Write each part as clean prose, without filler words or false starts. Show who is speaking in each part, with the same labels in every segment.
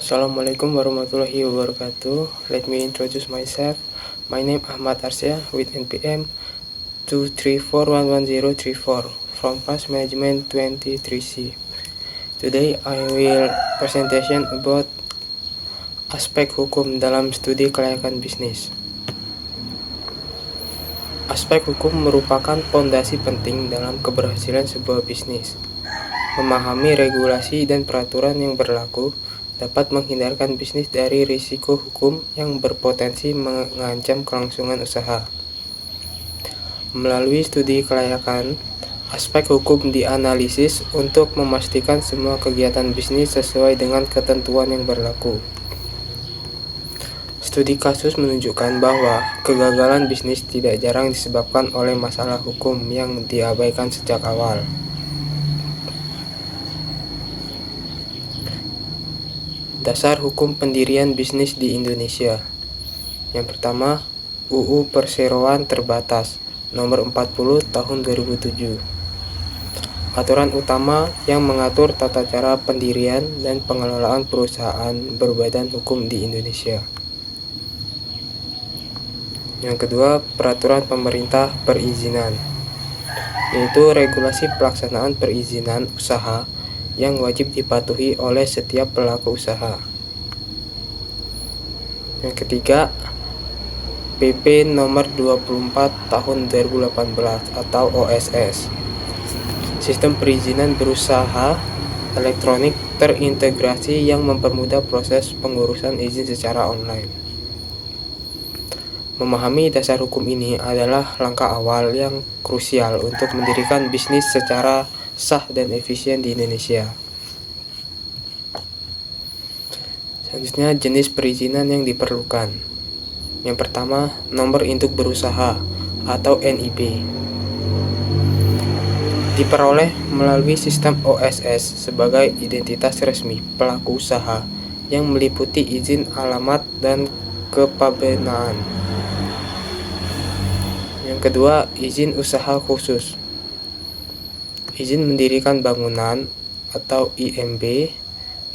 Speaker 1: Assalamualaikum warahmatullahi wabarakatuh. Let me introduce myself. My name Ahmad Arsya with NPM 234111034 from Class Management 23C. Today I will presentation about aspek hukum dalam studi kelayakan bisnis. Aspek hukum merupakan fondasi penting dalam keberhasilan sebuah bisnis. Memahami regulasi dan peraturan yang berlaku dapat menghindarkan bisnis dari risiko hukum yang berpotensi mengancam kelangsungan usaha. Melalui studi kelayakan, aspek hukum dianalisis untuk memastikan semua kegiatan bisnis sesuai dengan ketentuan yang berlaku. Studi kasus menunjukkan bahwa kegagalan bisnis tidak jarang disebabkan oleh masalah hukum yang diabaikan sejak awal. Dasar hukum pendirian bisnis di Indonesia. Yang pertama, UU Perseroan Terbatas Nomor 40 Tahun 2007. Aturan utama yang mengatur tata cara pendirian dan pengelolaan perusahaan berbadan hukum di Indonesia. Yang kedua, Peraturan Pemerintah Perizinan, yaitu regulasi pelaksanaan perizinan usaha yang wajib dipatuhi oleh setiap pelaku usaha. Yang ketiga, PP nomor 24 tahun 2018 atau OSS. Sistem perizinan berusaha elektronik terintegrasi yang mempermudah proses pengurusan izin secara online. Memahami dasar hukum ini adalah langkah awal yang krusial untuk mendirikan bisnis secara sah dan efisien di Indonesia. Selanjutnya, jenis perizinan yang diperlukan. Yang pertama, nomor induk berusaha atau NIB. Diperoleh melalui sistem OSS sebagai identitas resmi pelaku usaha yang meliputi izin alamat dan kepabenaan. Yang kedua, izin usaha khusus. Izin mendirikan bangunan atau IMB,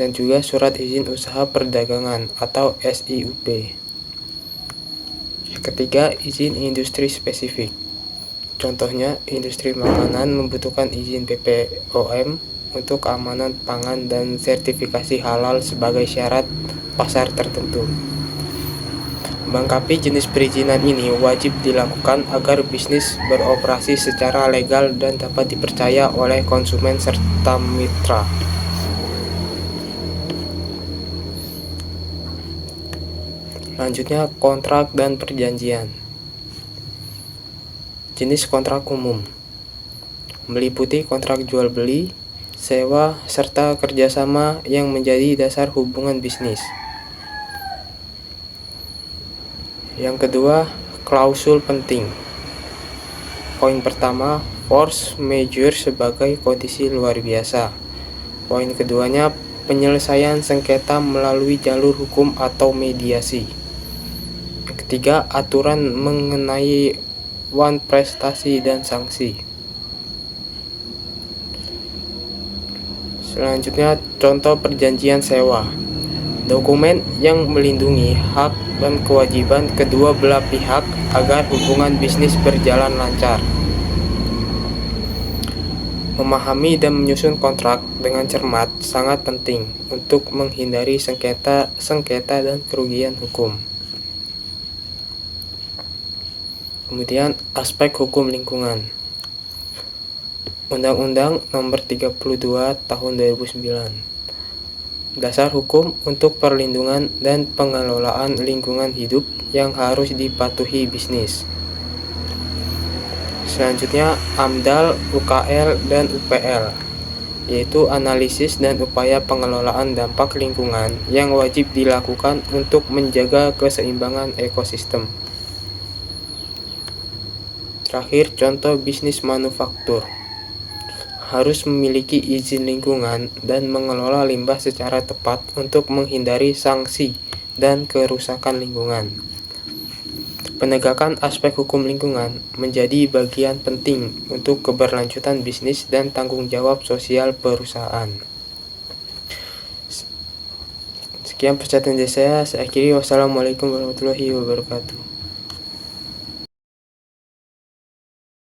Speaker 1: dan juga surat izin usaha perdagangan atau SIUP. Ketiga, izin industri spesifik. Contohnya, industri makanan membutuhkan izin BPOM untuk keamanan pangan dan sertifikasi halal sebagai syarat pasar tertentu. Melengkapi jenis perizinan ini wajib dilakukan agar bisnis beroperasi secara legal dan dapat dipercaya oleh konsumen serta mitra. Selanjutnya, kontrak dan perjanjian. Jenis kontrak umum meliputi kontrak jual beli, sewa, serta kerjasama yang menjadi dasar hubungan bisnis. Yang kedua, klausul penting. Poin pertama, force majeure sebagai kondisi luar biasa. Poin keduanya, penyelesaian sengketa melalui jalur hukum atau mediasi. Yang ketiga, aturan mengenai wan prestasi dan sanksi. Selanjutnya, contoh perjanjian sewa. Dokumen yang melindungi hak dan kewajiban kedua belah pihak agar hubungan bisnis berjalan lancar. Memahami dan menyusun kontrak dengan cermat sangat penting untuk menghindari sengketa dan kerugian hukum. Kemudian, aspek hukum lingkungan. Undang-Undang Nomor 32 Tahun 2009. Dasar hukum untuk perlindungan dan pengelolaan lingkungan hidup yang harus dipatuhi bisnis. Selanjutnya, AMDAL, UKL, dan UPL, yaitu analisis dan upaya pengelolaan dampak lingkungan yang wajib dilakukan untuk menjaga keseimbangan ekosistem. Terakhir, contoh bisnis manufaktur. Harus memiliki izin lingkungan dan mengelola limbah secara tepat untuk menghindari sanksi dan kerusakan lingkungan. Penegakan aspek hukum lingkungan menjadi bagian penting untuk keberlanjutan bisnis dan tanggung jawab sosial perusahaan. Sekian perkataan dari saya. Saya akhiri. Wassalamualaikum warahmatullahi wabarakatuh.